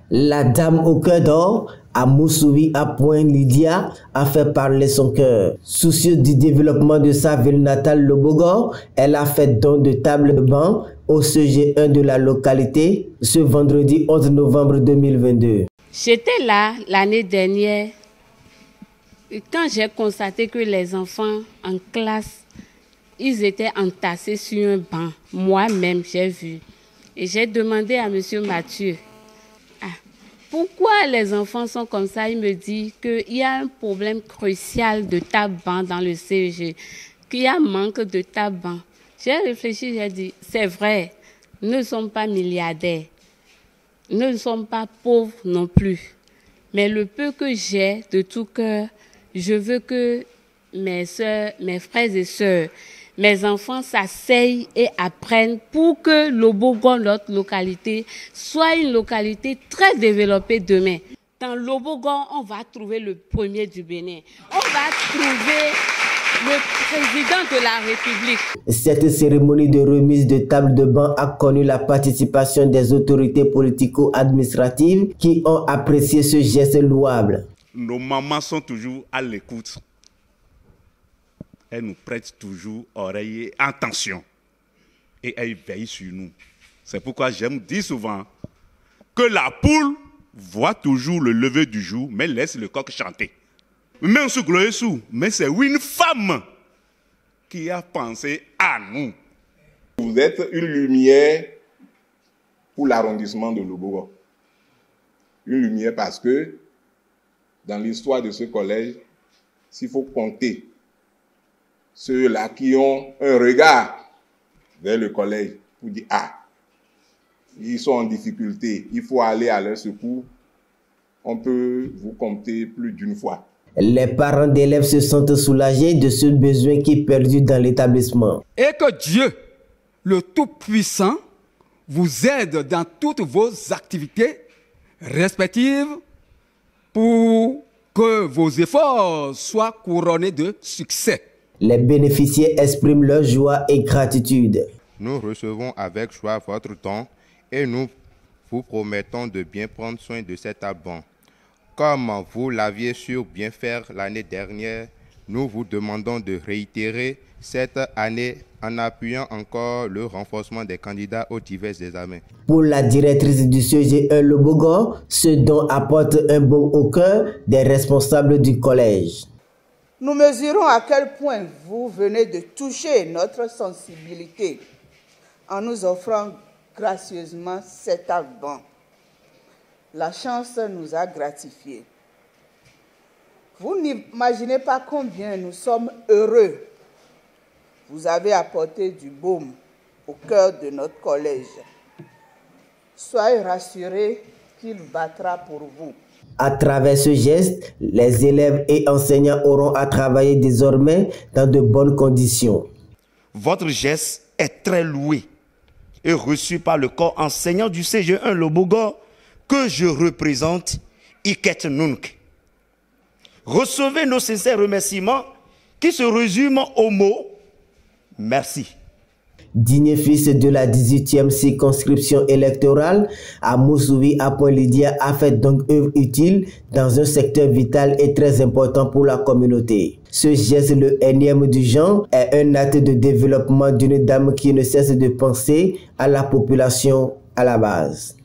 La dame au cœur d'or, à Moussoubi, à Point-Lydia, a fait parler son cœur. Soucieuse du développement de sa ville natale, le Bogor, elle a fait don de tables de banc au CG1 de la localité ce vendredi 11 novembre 2022. J'étais là l'année dernière quand j'ai constaté que les enfants en classe, ils étaient entassés sur un banc. Moi-même, j'ai vu. Et j'ai demandé à M. Mathieu, pourquoi les enfants sont comme ça? Il me dit qu'il y a un problème crucial de table-banc dans le CEG, qu'il y a un manque de table-banc. J'ai réfléchi, j'ai dit, c'est vrai, nous ne sommes pas milliardaires, nous ne sommes pas pauvres non plus. Mais le peu que j'ai de tout cœur, je veux que mes soeurs, mes frères et sœurs, mes enfants s'asseyent et apprennent pour que le Bogor, notre localité, soit une localité très développée demain. Dans le Bogor, on va trouver le premier du Bénin. On va trouver le président de la République. Cette cérémonie de remise de table de banc a connu la participation des autorités politico-administratives qui ont apprécié ce geste louable. Nos mamans sont toujours à l'écoute. Elles nous prêtent toujours oreille et attention. Et elles veillent sur nous. C'est pourquoi j'aime dire souvent que la poule voit toujours le lever du jour, mais laisse le coq chanter. Mais on se glorie sous. Mais c'est une femme qui a pensé à nous. Vous êtes une lumière pour l'arrondissement de Lobogor. Une lumière parce que dans l'histoire de ce collège, s'il faut compter ceux-là qui ont un regard vers le collège pour dire « Ah, ils sont en difficulté, il faut aller à leur secours », on peut vous compter plus d'une fois. Les parents d'élèves se sentent soulagés de ce besoin qui est perdu dans l'établissement. Et que Dieu, le Tout-Puissant, vous aide dans toutes vos activités respectives pour que vos efforts soient couronnés de succès. Les bénéficiaires expriment leur joie et gratitude. Nous recevons avec joie votre don et nous vous promettons de bien prendre soin de cet table-banc. Comme vous l'aviez su bien faire l'année dernière, nous vous demandons de réitérer cette année en appuyant encore le renforcement des candidats aux divers examens. Pour la directrice du CG1 Le Bogor, ce don apporte un baume au cœur des responsables du collège. Nous mesurons à quel point vous venez de toucher notre sensibilité en nous offrant gracieusement cet table-banc. La chance nous a gratifiés. Vous n'imaginez pas combien nous sommes heureux. Vous avez apporté du baume au cœur de notre collège. Soyez rassurés qu'il battra pour vous. À travers ce geste, les élèves et enseignants auront à travailler désormais dans de bonnes conditions. Votre geste est très loué et reçu par le corps enseignant du CG1 Le Bogor que je représente, Iket Nunk. Recevez nos sincères remerciements qui se résument au mot « Merci ». Digne fils de la 18e circonscription électorale, à Moussoubi, à Point-Lydia, a fait donc œuvre utile dans un secteur vital et très important pour la communauté. Ce geste, le énième du genre, est un acte de développement d'une dame qui ne cesse de penser à la population à la base.